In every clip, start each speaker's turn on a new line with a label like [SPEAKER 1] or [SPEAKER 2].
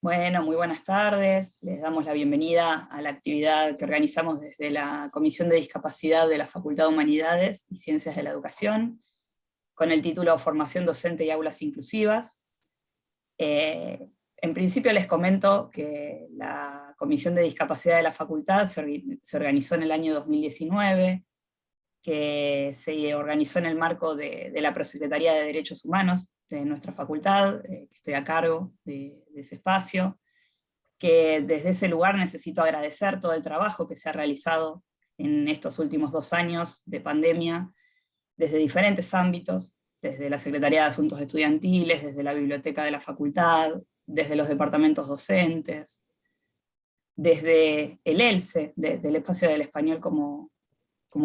[SPEAKER 1] Bueno, muy buenas tardes. Les damos la bienvenida a la actividad que organizamos desde la Comisión de Discapacidad de la Facultad de Humanidades y Ciencias de la Educación, con el título Formación Docente y Aulas Inclusivas. En principio les comento que la Comisión de Discapacidad de la Facultad se organizó en el año 2019, que se organizó en el marco de la Prosecretaría de Derechos Humanos de nuestra facultad, que estoy a cargo de ese espacio, que desde ese lugar necesito agradecer todo el trabajo que se ha realizado en estos últimos 2 años de pandemia, desde diferentes ámbitos, desde la Secretaría de Asuntos Estudiantiles, desde la Biblioteca de la Facultad, desde los departamentos docentes, desde el ELSE, del espacio del español como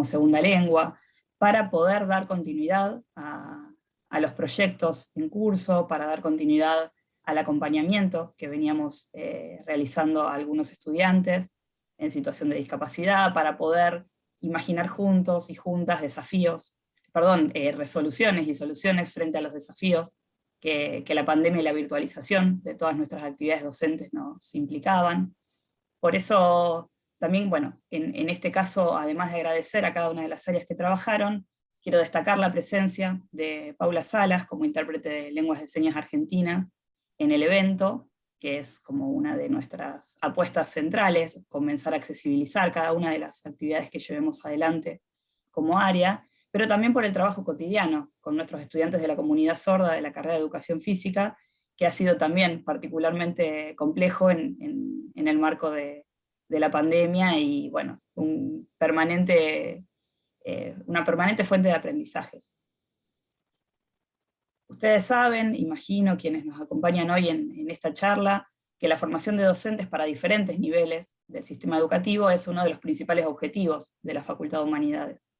[SPEAKER 1] segunda lengua, para poder dar continuidad a los proyectos en curso, para dar continuidad al acompañamiento que veníamos realizando a algunos estudiantes en situación de discapacidad, para poder imaginar juntos y juntas resoluciones y soluciones frente a los desafíos que la pandemia y la virtualización de todas nuestras actividades docentes nos implicaban. Por eso también, bueno, en este caso, además de agradecer a cada una de las áreas que trabajaron, quiero destacar la presencia de Paula Salas como intérprete de lenguas de señas argentina en el evento, que es como una de nuestras apuestas centrales, comenzar a accesibilizar cada una de las actividades que llevemos adelante como área, pero también por el trabajo cotidiano con nuestros estudiantes de la comunidad sorda de la carrera de Educación Física, que ha sido también particularmente complejo en el marco de la pandemia, y bueno, una permanente fuente de aprendizajes. Ustedes saben, imagino, quienes nos acompañan hoy en esta charla, que la formación de docentes para diferentes niveles del sistema educativo es uno de los principales objetivos de la Facultad de Humanidades.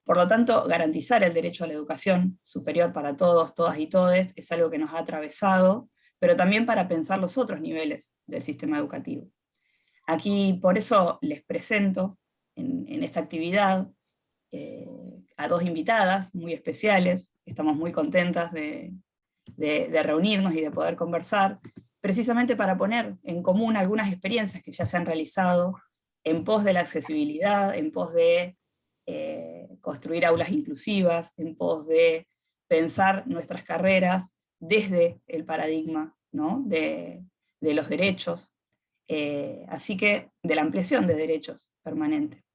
[SPEAKER 1] Por lo tanto, garantizar el derecho a la educación superior para todos, todas y todes es algo que nos ha atravesado, pero también para pensar los otros niveles del sistema educativo. Aquí, por eso, les presento en esta actividad a 2 invitadas muy especiales. Estamos muy contentas de reunirnos y de poder conversar, precisamente para poner en común algunas experiencias que ya se han realizado en pos de la accesibilidad, en pos de construir aulas inclusivas, en pos de pensar nuestras carreras desde el paradigma, ¿no?, de los derechos, así que de la ampliación de derechos permanente.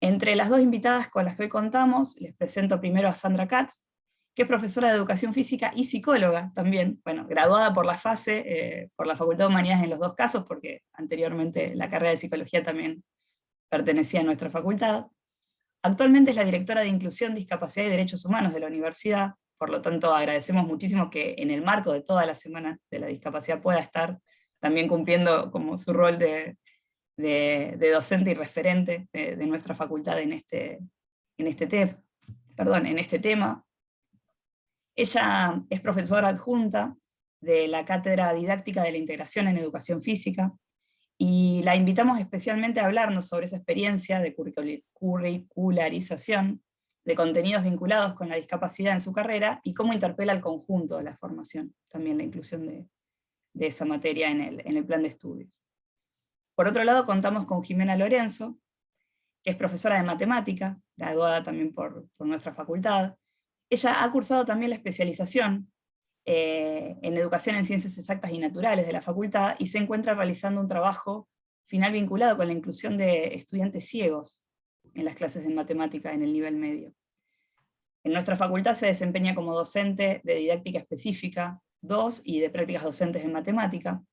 [SPEAKER 1] Entre las 2 invitadas con las que hoy contamos, les presento primero a Sandra Katz, que es profesora de Educación Física y psicóloga también, bueno, graduada por la FASE, por la Facultad de Humanidades en los 2 casos, porque anteriormente la carrera de Psicología también pertenecía a nuestra facultad. Actualmente es la directora de Inclusión, Discapacidad y Derechos Humanos de la universidad, por lo tanto agradecemos muchísimo que en el marco de toda la Semana de la Discapacidad pueda estar también cumpliendo como su rol de docente y referente de nuestra facultad en este tema. Ella es profesora adjunta de la Cátedra Didáctica de la Integración en Educación Física, y la invitamos especialmente a hablarnos sobre esa experiencia de curricularización de contenidos vinculados con la discapacidad en su carrera, y cómo interpela al conjunto de la formación, también la inclusión de esa materia en el plan de estudios. Por otro lado, contamos con Jimena Lorenzo, que es profesora de matemática, graduada también por nuestra facultad. Ella ha cursado también la especialización en Educación en Ciencias Exactas y Naturales de la facultad, y se encuentra realizando un trabajo final vinculado con la inclusión de estudiantes ciegos en las clases de matemática en el nivel medio. En nuestra facultad se desempeña como docente de didáctica específica 2 y de prácticas docentes en matemática,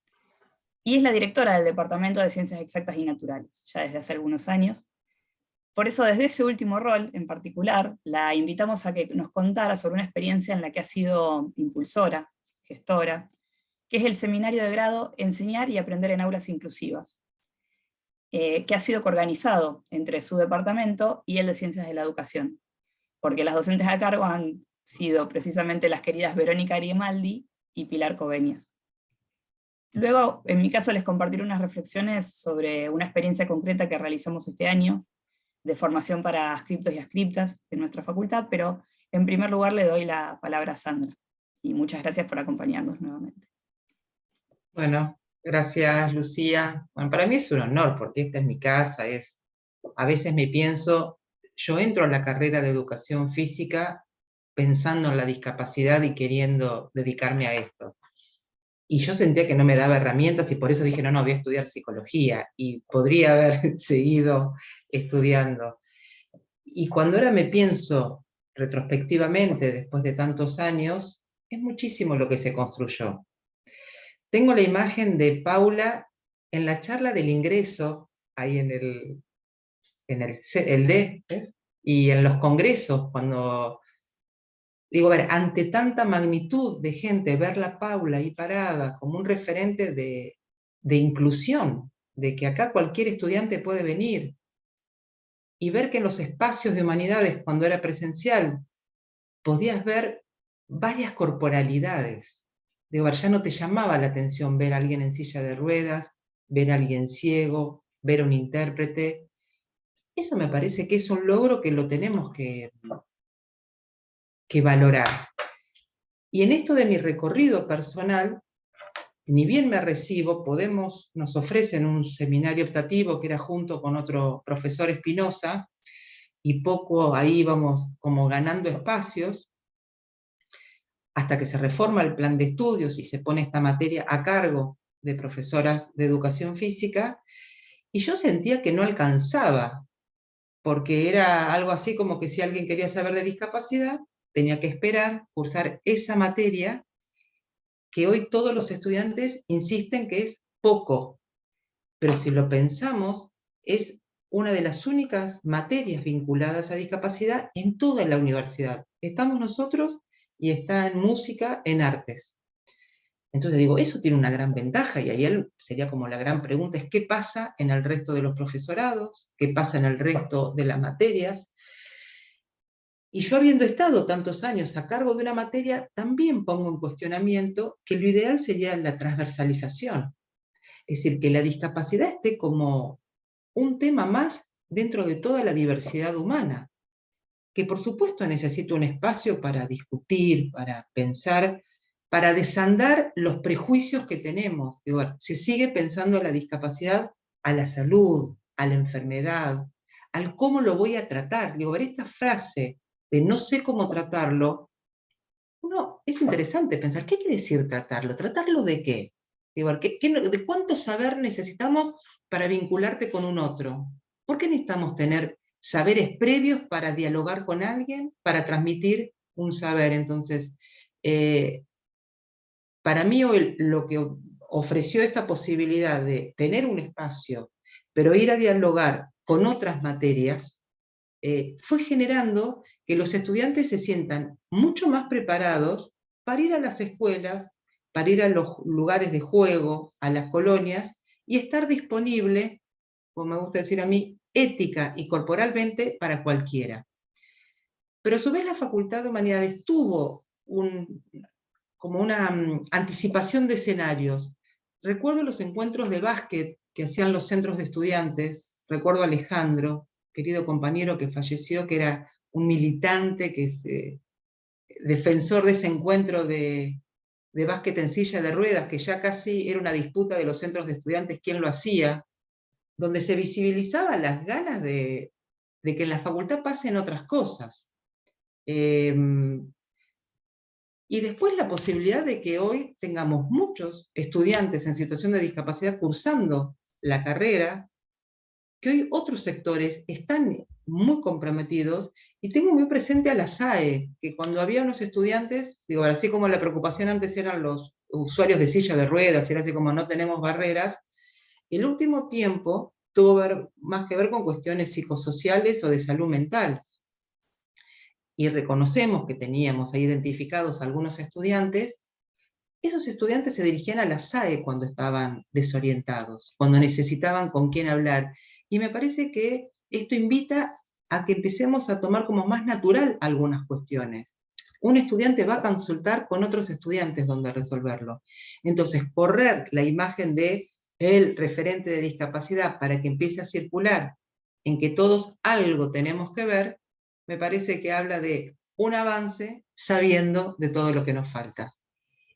[SPEAKER 1] y es la directora del Departamento de Ciencias Exactas y Naturales, ya desde hace algunos años. Por eso, desde ese último rol en particular, la invitamos a que nos contara sobre una experiencia en la que ha sido impulsora, gestora, que es el seminario de grado Enseñar y Aprender en Aulas Inclusivas, que ha sido coorganizado entre su departamento y el de Ciencias de la Educación, porque las docentes a cargo han sido precisamente las queridas Verónica Grimaldi y Pilar Coveñas. Luego, en mi caso, les compartiré unas reflexiones sobre una experiencia concreta que realizamos este año, de formación para ascriptos y ascriptas de nuestra facultad, pero en primer lugar le doy la palabra a Sandra, y muchas gracias por acompañarnos nuevamente.
[SPEAKER 2] Bueno, gracias, Lucía. Bueno, para mí es un honor, porque esta es mi casa, a veces me pienso, yo entro a la carrera de educación física pensando en la discapacidad y queriendo dedicarme a esto. Y yo sentía que no me daba herramientas y por eso dije, no, no, voy a estudiar psicología. Y podría haber seguido estudiando. Y cuando ahora me pienso retrospectivamente, después de tantos años, es muchísimo lo que se construyó. Tengo la imagen de Paula en la charla del ingreso, ahí el D, ¿ves? Y en los congresos, cuando, digo, a ver, ante tanta magnitud de gente, verla a Paula ahí parada como un referente de inclusión, de que acá cualquier estudiante puede venir, y ver que en los espacios de humanidades, cuando era presencial, podías ver varias corporalidades. Digo, ya no te llamaba la atención ver a alguien en silla de ruedas, ver a alguien ciego, ver a un intérprete. Eso me parece que es un logro que lo tenemos que valorar. Y en esto de mi recorrido personal, ni bien me recibo, nos ofrecen un seminario optativo que era junto con otro profesor Espinosa, y poco ahí vamos como ganando espacios, hasta que se reforma el plan de estudios y se pone esta materia a cargo de profesoras de educación física, y yo sentía que no alcanzaba, porque era algo así como que si alguien quería saber de discapacidad, tenía que esperar, cursar esa materia, que hoy todos los estudiantes insisten que es poco, pero si lo pensamos, es una de las únicas materias vinculadas a discapacidad en toda la universidad. Estamos nosotros y está en música, en artes. Entonces digo, eso tiene una gran ventaja, y ahí sería como la gran pregunta, es qué pasa en el resto de los profesorados, qué pasa en el resto de las materias. Y yo, habiendo estado tantos años a cargo de una materia, también pongo en cuestionamiento que lo ideal sería la transversalización, es decir, que la discapacidad esté como un tema más dentro de toda la diversidad humana, que por supuesto necesita un espacio para discutir, para pensar, para desandar los prejuicios que tenemos. Digo, se sigue pensando la discapacidad a la salud, a la enfermedad, al cómo lo voy a tratar. Digo, ver esta frase de no sé cómo tratarlo, es interesante pensar, ¿qué quiere decir tratarlo? ¿Tratarlo de qué? Digo, ¿de cuánto saber necesitamos para vincularte con un otro? ¿Por qué necesitamos tener saberes previos para dialogar con alguien, para transmitir un saber? Entonces, para mí hoy lo que ofreció esta posibilidad de tener un espacio, pero ir a dialogar con otras materias, fue generando que los estudiantes se sientan mucho más preparados para ir a las escuelas, para ir a los lugares de juego, a las colonias, y estar disponible, como me gusta decir a mí, ética y corporalmente para cualquiera. Pero a su vez la Facultad de Humanidades tuvo como una anticipación de escenarios. Recuerdo los encuentros de básquet que hacían los centros de estudiantes, recuerdo a Alejandro, querido compañero que falleció, que era un militante, que es defensor de ese encuentro de básquet en silla de ruedas, que ya casi era una disputa de los centros de estudiantes quién lo hacía, donde se visibilizaban las ganas de que en la facultad pasen otras cosas. Y después la posibilidad de que hoy tengamos muchos estudiantes en situación de discapacidad cursando la carrera, que hoy otros sectores están muy comprometidos, y tengo muy presente a la SAE, que cuando había unos estudiantes, digo, así como la preocupación antes eran los usuarios de silla de ruedas, era así como no tenemos barreras, el último tiempo tuvo más que ver con cuestiones psicosociales o de salud mental. Y reconocemos que teníamos ahí identificados algunos estudiantes. Esos estudiantes se dirigían a la SAE cuando estaban desorientados, cuando necesitaban con quién hablar. Y me parece que esto invita a que empecemos a tomar como más natural algunas cuestiones. Un estudiante va a consultar con otros estudiantes donde resolverlo. Entonces, correr la imagen de el referente de discapacidad para que empiece a circular en que todos algo tenemos que ver, me parece que habla de un avance sabiendo de todo lo que nos falta.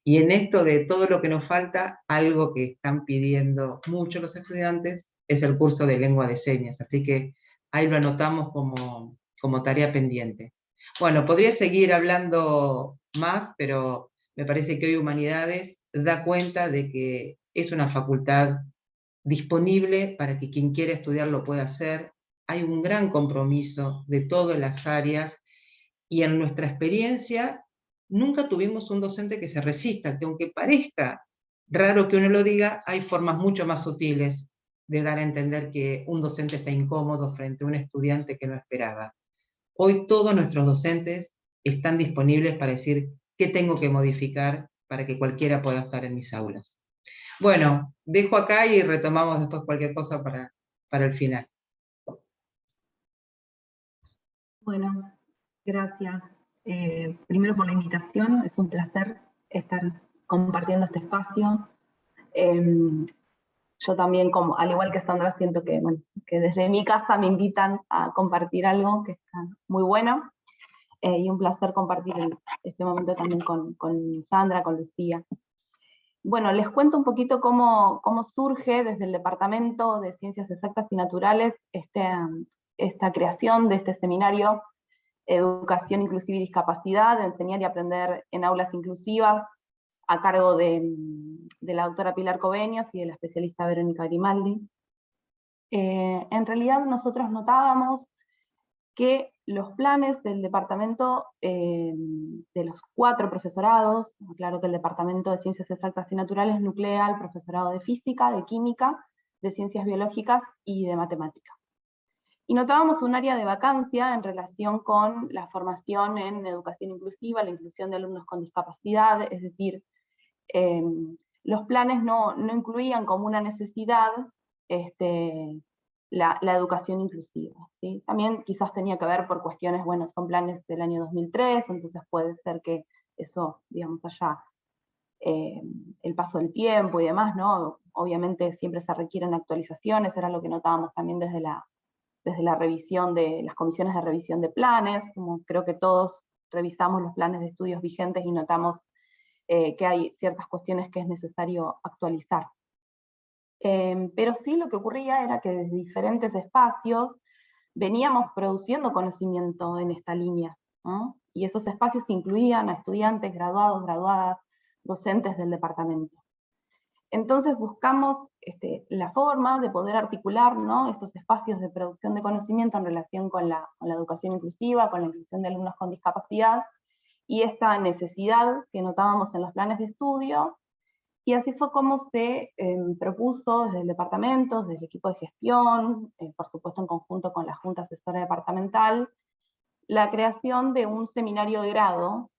[SPEAKER 2] Y en esto de todo lo que nos falta, algo que están pidiendo mucho los estudiantes es el curso de lengua de señas, así que ahí lo anotamos como tarea pendiente. Bueno, podría seguir hablando más, pero me parece que hoy Humanidades da cuenta de que es una facultad disponible para que quien quiera estudiar lo pueda hacer. Hay un gran compromiso de todas las áreas y en nuestra experiencia nunca tuvimos un docente que se resista, que aunque parezca raro que uno lo diga, hay formas mucho más sutiles de dar a entender que un docente está incómodo frente a un estudiante que no esperaba. Hoy todos nuestros docentes están disponibles para decir qué tengo que modificar para que cualquiera pueda estar en mis aulas. Bueno, dejo acá y retomamos después cualquier cosa para el final.
[SPEAKER 3] Bueno, gracias. Primero por la invitación, es un placer estar compartiendo este espacio. Yo también, al igual que Sandra, siento que, bueno, que desde mi casa me invitan a compartir algo que está muy bueno, y un placer compartir este momento también con Sandra, con Lucía. Bueno, les cuento un poquito cómo surge desde el Departamento de Ciencias Exactas y Naturales esta creación de este seminario, Educación Inclusiva y Discapacidad, de enseñar y aprender en aulas inclusivas, a cargo de la doctora Pilar Coveñas y de la especialista Verónica Grimaldi. En realidad nosotros notábamos que los planes del departamento, de los 4 profesorados, claro que el Departamento de Ciencias Exactas y Naturales nuclea el profesorado de Física, de Química, de Ciencias Biológicas y de Matemáticas. Y notábamos un área de vacancia en relación con la formación en educación inclusiva, la inclusión de alumnos con discapacidad, es decir, los planes no incluían como una necesidad la educación inclusiva, ¿sí? También quizás tenía que ver por cuestiones, bueno, son planes del año 2003, entonces puede ser que eso, digamos, haya el paso del tiempo y demás, ¿no? Obviamente siempre se requieren actualizaciones, era lo que notábamos también desde la revisión de las comisiones de revisión de planes, como creo que todos revisamos los planes de estudios vigentes y notamos que hay ciertas cuestiones que es necesario actualizar. Pero sí lo que ocurría era que desde diferentes espacios veníamos produciendo conocimiento en esta línea, ¿no? Y esos espacios incluían a estudiantes, graduados, graduadas, docentes del departamento. Entonces buscamos la forma de poder articular, ¿no?, estos espacios de producción de conocimiento en relación con la educación inclusiva, con la inclusión de alumnos con discapacidad, y esta necesidad que notábamos en los planes de estudio, y así fue como se propuso desde el departamento, desde el equipo de gestión, por supuesto en conjunto con la Junta Asesora Departamental, la creación de un seminario de grado,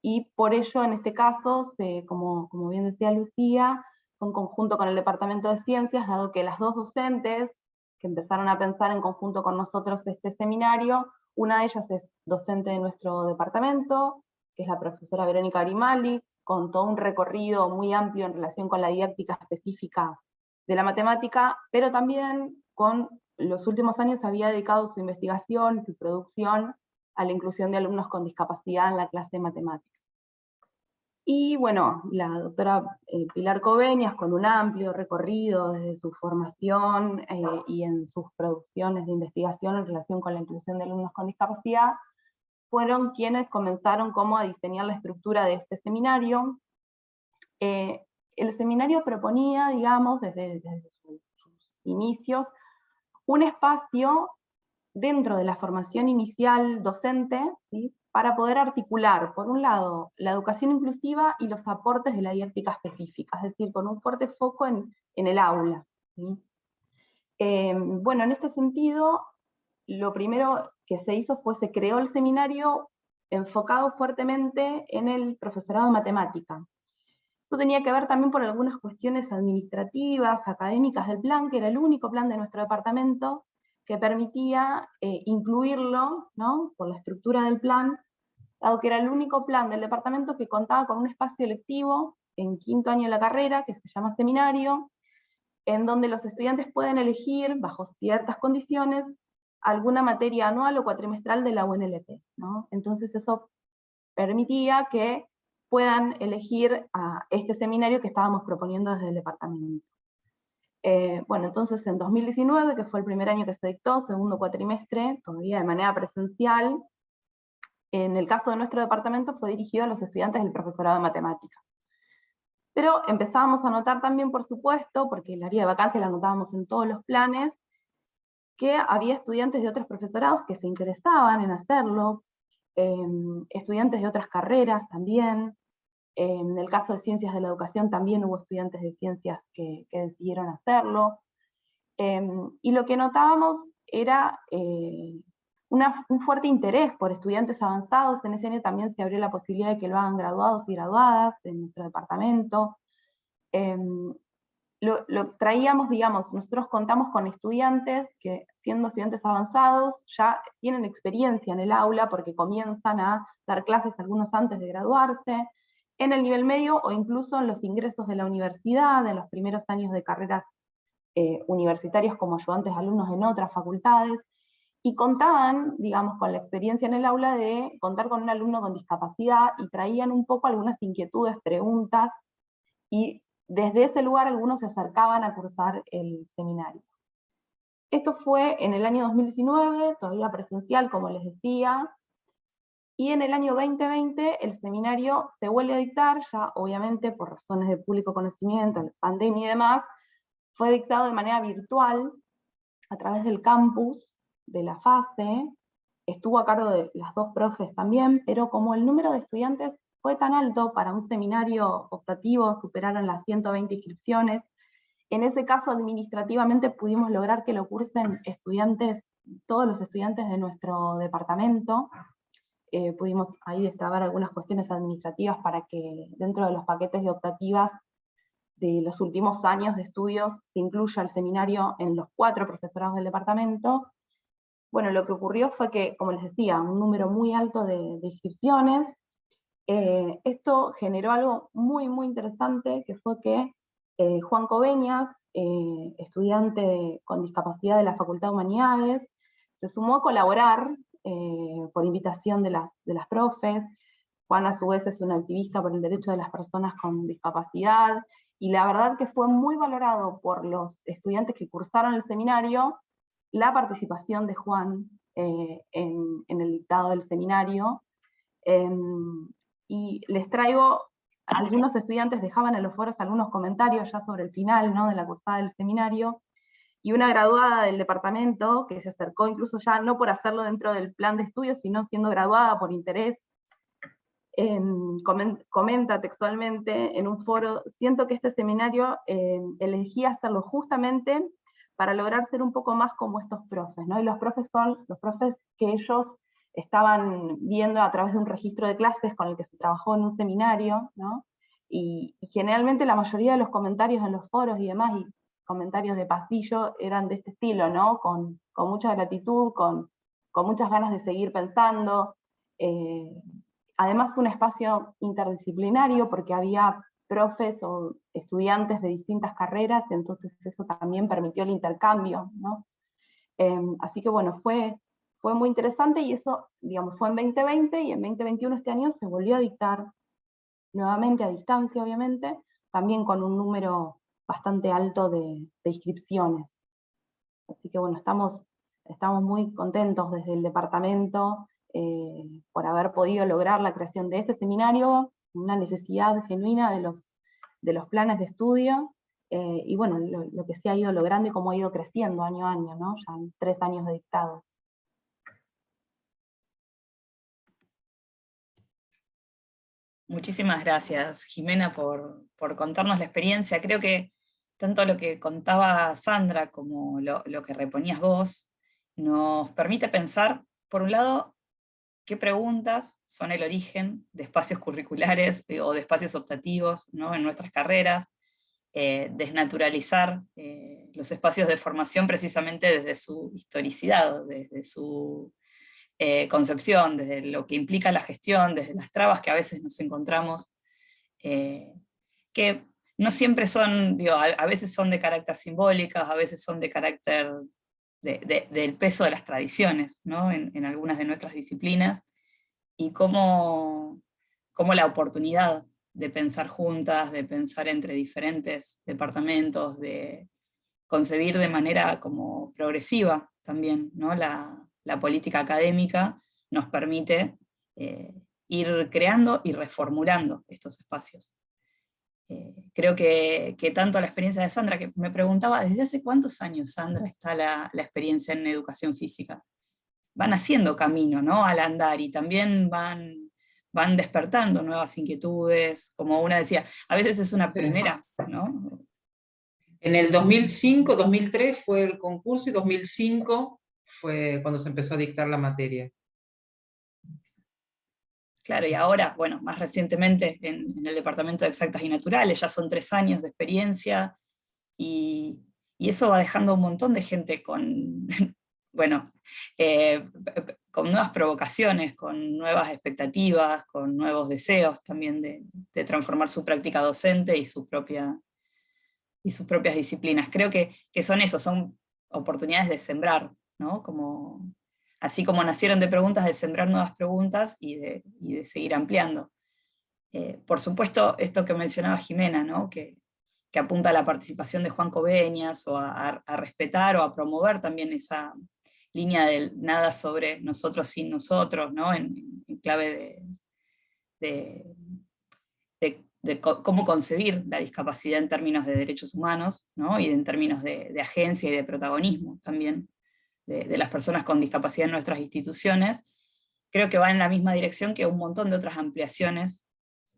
[SPEAKER 3] y por ello en este caso, como bien decía Lucía, en conjunto con el Departamento de Ciencias, dado que las 2 docentes que empezaron a pensar en conjunto con nosotros este seminario, una de ellas es docente de nuestro departamento, que es la profesora Verónica Grimaldi, con todo un recorrido muy amplio en relación con la didáctica específica de la matemática, pero también con los últimos años había dedicado su investigación y su producción a la inclusión de alumnos con discapacidad en la clase de matemáticas. Y bueno, la doctora Pilar Coveñas, con un amplio recorrido desde su formación y en sus producciones de investigación en relación con la inclusión de alumnos con discapacidad, fueron quienes comenzaron como a diseñar la estructura de este seminario. El seminario proponía, digamos, desde sus inicios, un espacio dentro de la formación inicial docente, ¿sí?, para poder articular, por un lado, la educación inclusiva y los aportes de la didáctica específica, es decir, con un fuerte foco en el aula, ¿sí? Bueno, en este sentido, lo primero que se hizo fue, se creó el seminario enfocado fuertemente en el profesorado de matemática. Esto tenía que ver también por algunas cuestiones administrativas, académicas del plan, que era el único plan de nuestro departamento que permitía incluirlo, ¿no?, por la estructura del plan, dado que era el único plan del departamento que contaba con un espacio lectivo en 5º año de la carrera, que se llama seminario, en donde los estudiantes pueden elegir, bajo ciertas condiciones, alguna materia anual o cuatrimestral de la UNLP, ¿no? Entonces eso permitía que puedan elegir a este seminario que estábamos proponiendo desde el departamento. Bueno, entonces en 2019, que fue el primer año que se dictó, segundo cuatrimestre, todavía de manera presencial, en el caso de nuestro departamento fue dirigido a los estudiantes del profesorado de matemáticas. Pero empezábamos a notar también, por supuesto, porque el área de vacancia la anotábamos en todos los planes, que había estudiantes de otros profesorados que se interesaban en hacerlo, estudiantes de otras carreras también. En el caso de ciencias de la educación también hubo estudiantes de ciencias que decidieron hacerlo. Y lo que notábamos era un fuerte interés por estudiantes avanzados. En ese año también se abrió la posibilidad de que lo hagan graduados y graduadas en nuestro departamento. Lo traíamos, digamos, nosotros contamos con estudiantes que, siendo estudiantes avanzados, ya tienen experiencia en el aula porque comienzan a dar clases algunos antes de graduarse, en el nivel medio o incluso en los ingresos de la universidad, en los primeros años de carreras universitarias como ayudantes de alumnos en otras facultades, y contaban, digamos, con la experiencia en el aula de contar con un alumno con discapacidad, y traían un poco algunas inquietudes, preguntas, y desde ese lugar algunos se acercaban a cursar el seminario. Esto fue en el año 2019, todavía presencial, como les decía, y en el año 2020 el seminario se vuelve a dictar, ya obviamente por razones de público conocimiento, pandemia y demás, fue dictado de manera virtual, a través del campus de la FASE, estuvo a cargo de las dos profes también, pero como el número de estudiantes fue tan alto para un seminario optativo, superaron las 120 inscripciones, en ese caso administrativamente pudimos lograr que lo cursen estudiantes, todos los estudiantes de nuestro departamento. Pudimos ahí destrabar algunas cuestiones administrativas para que dentro de los paquetes de optativas de los últimos años de estudios se incluya el seminario en los 4 profesorados del departamento. Bueno, lo que ocurrió fue que, como les decía, un número muy alto de inscripciones. Esto generó algo muy, muy interesante, que fue que Juan Coveñas, estudiante con discapacidad de la Facultad de Humanidades, se sumó a colaborar por invitación de las profes. Juan a su vez es un activista por el derecho de las personas con discapacidad, y la verdad que fue muy valorado por los estudiantes que cursaron el seminario la participación de Juan en el dictado del seminario. Y les traigo, algunos estudiantes dejaban en los foros algunos comentarios ya sobre el final, ¿no?, de la cursada del seminario, y una graduada del departamento que se acercó incluso ya no por hacerlo dentro del plan de estudios, sino siendo graduada por interés, comenta textualmente en un foro: siento que este seminario elegí hacerlo justamente para lograr ser un poco más como estos profes, ¿no? Y los profes son los profes que ellos estaban viendo a través de un registro de clases con el que se trabajó en un seminario, ¿no? Y generalmente la mayoría de los comentarios en los foros y demás, y comentarios de pasillo, eran de este estilo, ¿no? Con mucha gratitud, con muchas ganas de seguir pensando. Además fue un espacio interdisciplinario porque había profes o estudiantes de distintas carreras, entonces eso también permitió el intercambio, ¿no? Así que bueno, fue muy interesante, y eso, digamos, fue en 2020, y en 2021, este año, se volvió a dictar nuevamente a distancia, obviamente, también con un número bastante alto de inscripciones. Así que bueno, estamos muy contentos desde el departamento por haber podido lograr la creación de este seminario, una necesidad genuina de los planes de estudio, y bueno, lo que se ha ido logrando y cómo ha ido creciendo año a año, ¿no? Ya en 3 años de dictado.
[SPEAKER 1] Muchísimas gracias, Jimena, por contarnos la experiencia. Creo que tanto lo que contaba Sandra como lo que reponías vos nos permite pensar, por un lado, qué preguntas son el origen de espacios curriculares o de espacios optativos, ¿no?, en nuestras carreras, desnaturalizar los espacios de formación precisamente desde su historicidad, desde su concepción, desde lo que implica la gestión, desde las trabas que a veces nos encontramos, que no siempre son, digo, a veces son de carácter simbólicas, a veces son de carácter del peso de las tradiciones, ¿no?, en algunas de nuestras disciplinas, y cómo cómo la oportunidad de pensar juntas, de pensar entre diferentes departamentos, de concebir de manera como progresiva también, ¿no? La política académica nos permite ir creando y reformulando estos espacios. Creo que tanto la experiencia de Sandra, que me preguntaba, ¿desde hace cuántos años, Sandra, está la experiencia en educación física? Van haciendo camino, ¿no? Al andar, y también van despertando nuevas inquietudes, como una decía, a veces es una
[SPEAKER 2] Sí.
[SPEAKER 1] primera, ¿no?
[SPEAKER 2] En el 2005, 2003 fue el concurso, y 2005 fue cuando se empezó a dictar la materia.
[SPEAKER 1] Claro, y ahora, bueno, más recientemente en el Departamento de Exactas y Naturales, ya son 3 años de experiencia, y eso va dejando un montón de gente con, bueno, con nuevas provocaciones, con nuevas expectativas, con nuevos deseos también de transformar su práctica docente y sus propias disciplinas. Creo que son eso, son oportunidades de sembrar, ¿no? Así como nacieron de preguntas, de sembrar nuevas preguntas y de seguir ampliando. Por supuesto, esto que mencionaba Jimena, ¿no? que apunta a la participación de Juan Coveñas, o a respetar o a promover también esa línea del nada sobre nosotros sin nosotros, ¿no? en clave de cómo concebir la discapacidad en términos de derechos humanos, ¿no? Y en términos de agencia y de protagonismo también de las personas con discapacidad en nuestras instituciones, creo que va en la misma dirección que un montón de otras ampliaciones,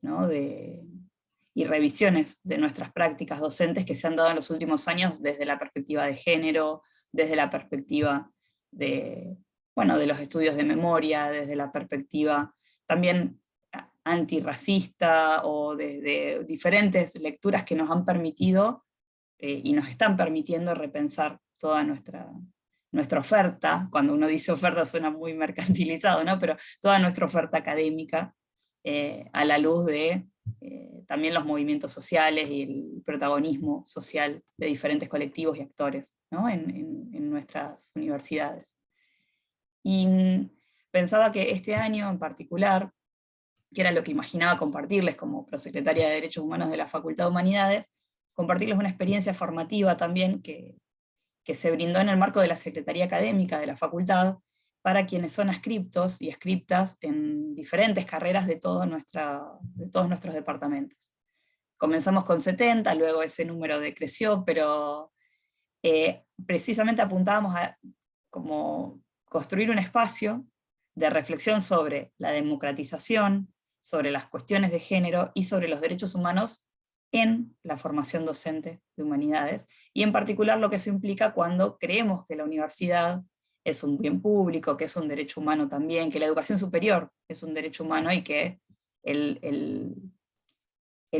[SPEAKER 1] ¿no? Y revisiones de nuestras prácticas docentes que se han dado en los últimos años desde la perspectiva de género, desde la perspectiva de los estudios de memoria, desde la perspectiva también antirracista, o de diferentes lecturas que nos han permitido y nos están permitiendo repensar toda nuestra oferta. Cuando uno dice oferta suena muy mercantilizado, ¿no? Pero toda nuestra oferta académica a la luz de también los movimientos sociales y el protagonismo social de diferentes colectivos y actores, ¿no? en nuestras universidades. Y pensaba que este año en particular, que era lo que imaginaba compartirles como prosecretaria de Derechos Humanos de la Facultad de Humanidades, compartirles una experiencia formativa también que se brindó en el marco de la Secretaría Académica de la Facultad, para quienes son adscriptos y adscriptas en diferentes carreras de todos nuestros departamentos. Comenzamos con 70, luego ese número decreció, pero precisamente apuntábamos a como construir un espacio de reflexión sobre la democratización, sobre las cuestiones de género y sobre los derechos humanos en la formación docente de humanidades, y en particular lo que eso implica cuando creemos que la universidad es un bien público, que es un derecho humano también, que la educación superior es un derecho humano y que el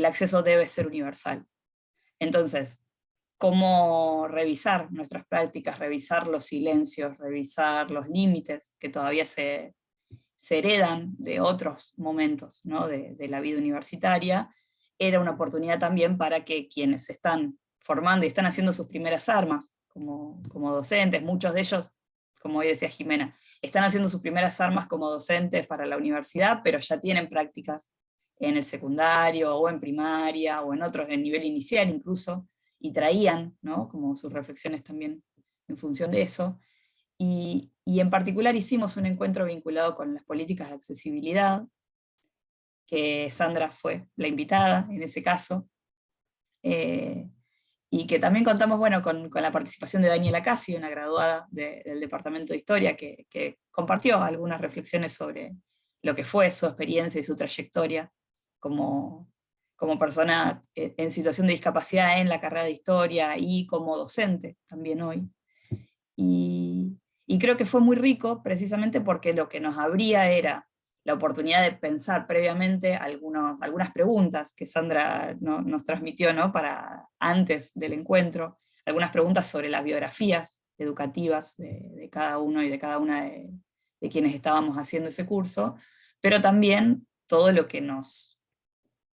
[SPEAKER 1] acceso debe ser universal. Entonces, ¿cómo revisar nuestras prácticas, revisar los silencios, revisar los límites que todavía se heredan de otros momentos, ¿no? de la vida universitaria? Era una oportunidad también para que quienes se están formando y están haciendo sus primeras armas como docentes, muchos de ellos, como hoy decía Jimena, están haciendo sus primeras armas como docentes para la universidad, pero ya tienen prácticas en el secundario, o en primaria, o en otros, en nivel inicial incluso, y traían, ¿no? como sus reflexiones también en función de eso. Y en particular hicimos un encuentro vinculado con las políticas de accesibilidad, que Sandra fue la invitada en ese caso, y que también contamos con la participación de Daniela Casi, una graduada del Departamento de Historia, que compartió algunas reflexiones sobre lo que fue su experiencia y su trayectoria como persona en situación de discapacidad en la carrera de Historia, y como docente también hoy. Y creo que fue muy rico precisamente porque lo que nos abría era la oportunidad de pensar previamente algunas preguntas que Sandra nos transmitió, ¿no? para antes del encuentro, algunas preguntas sobre las biografías educativas de cada uno y de cada una de quienes estábamos haciendo ese curso, pero también todo lo que nos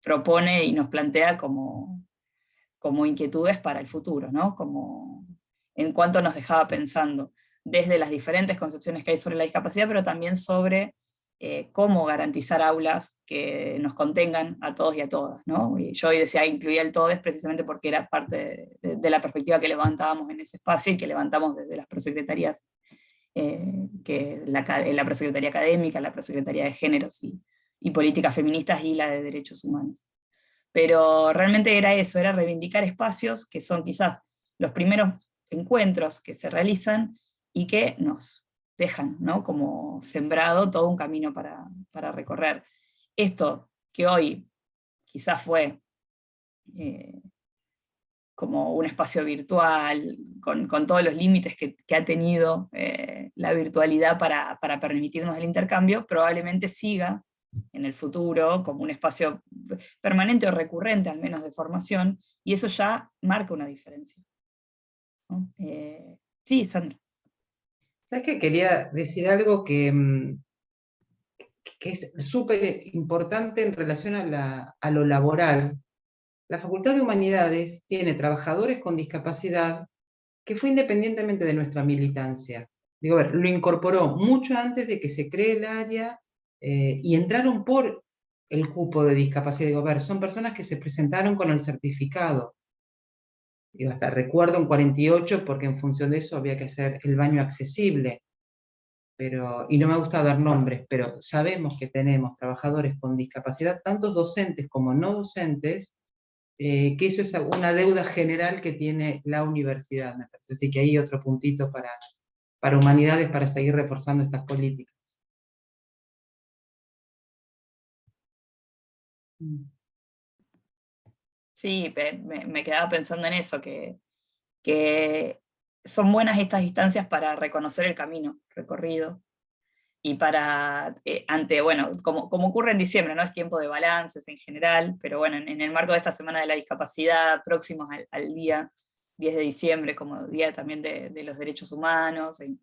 [SPEAKER 1] propone y nos plantea como inquietudes para el futuro, ¿no? Como en cuanto nos dejaba pensando, desde las diferentes concepciones que hay sobre la discapacidad, pero también sobre cómo garantizar aulas que nos contengan a todos y a todas, ¿no? Y yo hoy decía, incluía el todes precisamente porque era parte de la perspectiva que levantábamos en ese espacio y que levantamos desde las prosecretarías, la prosecretaría académica, la prosecretaría de géneros y políticas feministas y la de derechos humanos. Pero realmente era eso, era reivindicar espacios que son quizás los primeros encuentros que se realizan y que nos dejan, ¿no?, como sembrado todo un camino para recorrer. Esto que hoy quizás fue como un espacio virtual, con todos los límites que ha tenido la virtualidad para permitirnos el intercambio, probablemente siga en el futuro como un espacio permanente o recurrente, al menos de formación, y eso ya marca una diferencia, ¿no? Sí, Sandra.
[SPEAKER 2] ¿Sabes qué? Quería decir algo que es súper importante en relación a lo laboral. La Facultad de Humanidades tiene trabajadores con discapacidad que fue independientemente de nuestra militancia. Digo, a ver, lo incorporó mucho antes de que se cree el área y entraron por el cupo de discapacidad. Digo, a ver, son personas que se presentaron con el certificado. Digo, hasta recuerdo en 48 porque en función de eso había que hacer el baño accesible. Y no me gusta dar nombres, pero sabemos que tenemos trabajadores con discapacidad, tantos docentes como no docentes, que eso es una deuda general que tiene la universidad, me parece. Así que hay otro puntito para humanidades, para seguir reforzando estas políticas.
[SPEAKER 1] Sí, me quedaba pensando en eso, que son buenas estas instancias para reconocer el camino recorrido, y para, bueno, como ocurre en diciembre, ¿no? Es tiempo de balances en general, pero bueno, en el marco de esta Semana de la Discapacidad, próximos al día 10 de diciembre, como Día también de los Derechos Humanos, en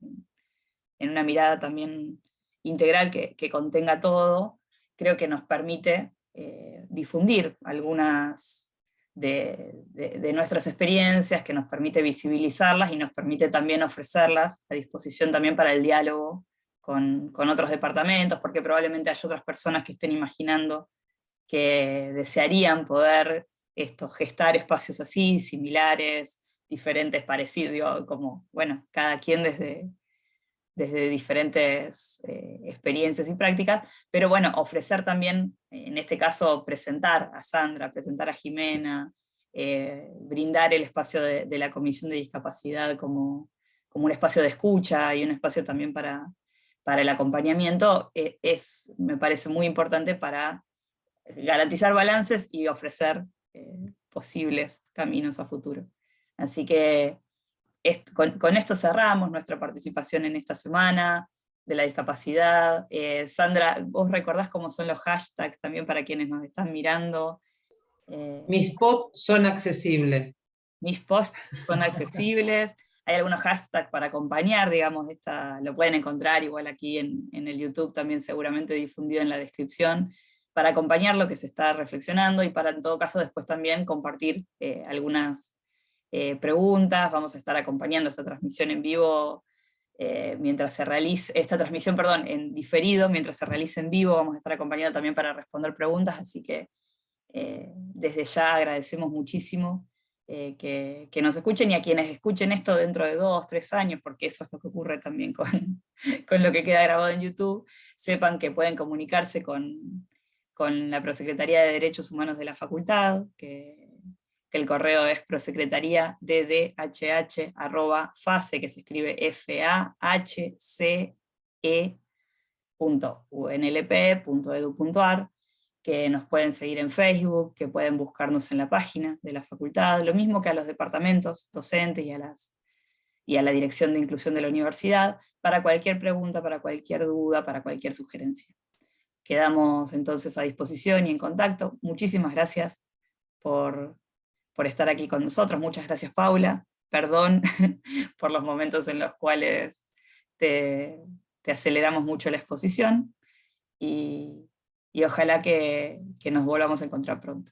[SPEAKER 1] una mirada también integral que contenga todo, creo que nos permite difundir algunas de nuestras experiencias, que nos permite visibilizarlas y nos permite también ofrecerlas a disposición también para el diálogo con otros departamentos, porque probablemente hay otras personas que estén imaginando que desearían poder gestar espacios así, similares, diferentes, parecidos, digo, como, bueno, cada quien desde diferentes experiencias y prácticas, pero bueno, ofrecer también, en este caso, presentar a Sandra, presentar a Jimena, brindar el espacio de la Comisión de Discapacidad como un espacio de escucha y un espacio también para el acompañamiento, me parece muy importante para garantizar balances y ofrecer posibles caminos a futuro. Así que con esto cerramos nuestra participación en esta semana de la discapacidad. Sandra, ¿vos recordás cómo son los hashtags también para quienes nos están mirando?
[SPEAKER 2] Mis posts son accesibles.
[SPEAKER 1] Mis posts son accesibles. Hay algunos hashtags para acompañar, digamos, lo pueden encontrar igual aquí en el YouTube, también seguramente difundido en la descripción, para acompañar lo que se está reflexionando y para, en todo caso, después también compartir algunas preguntas. Vamos a estar acompañando esta transmisión en vivo mientras se realice, en diferido, mientras se realice en vivo, vamos a estar acompañando también para responder preguntas, así que desde ya agradecemos muchísimo que nos escuchen, y a quienes escuchen esto dentro de 2, 3 años, porque eso es lo que ocurre también con lo que queda grabado en YouTube, sepan que pueden comunicarse con la Prosecretaría de Derechos Humanos de la Facultad, que el correo es prosecretaría.ddhh@face, que se escribe FAHCE.unlp.edu.ar, que nos pueden seguir en Facebook, que pueden buscarnos en la página de la facultad, lo mismo que a los departamentos docentes y a la Dirección de Inclusión de la Universidad, para cualquier pregunta, para cualquier duda, para cualquier sugerencia. Quedamos entonces a disposición y en contacto. Muchísimas gracias por estar aquí con nosotros. Muchas gracias, Paula. Perdón por los momentos en los cuales te aceleramos mucho la exposición, y ojalá que nos volvamos a encontrar pronto.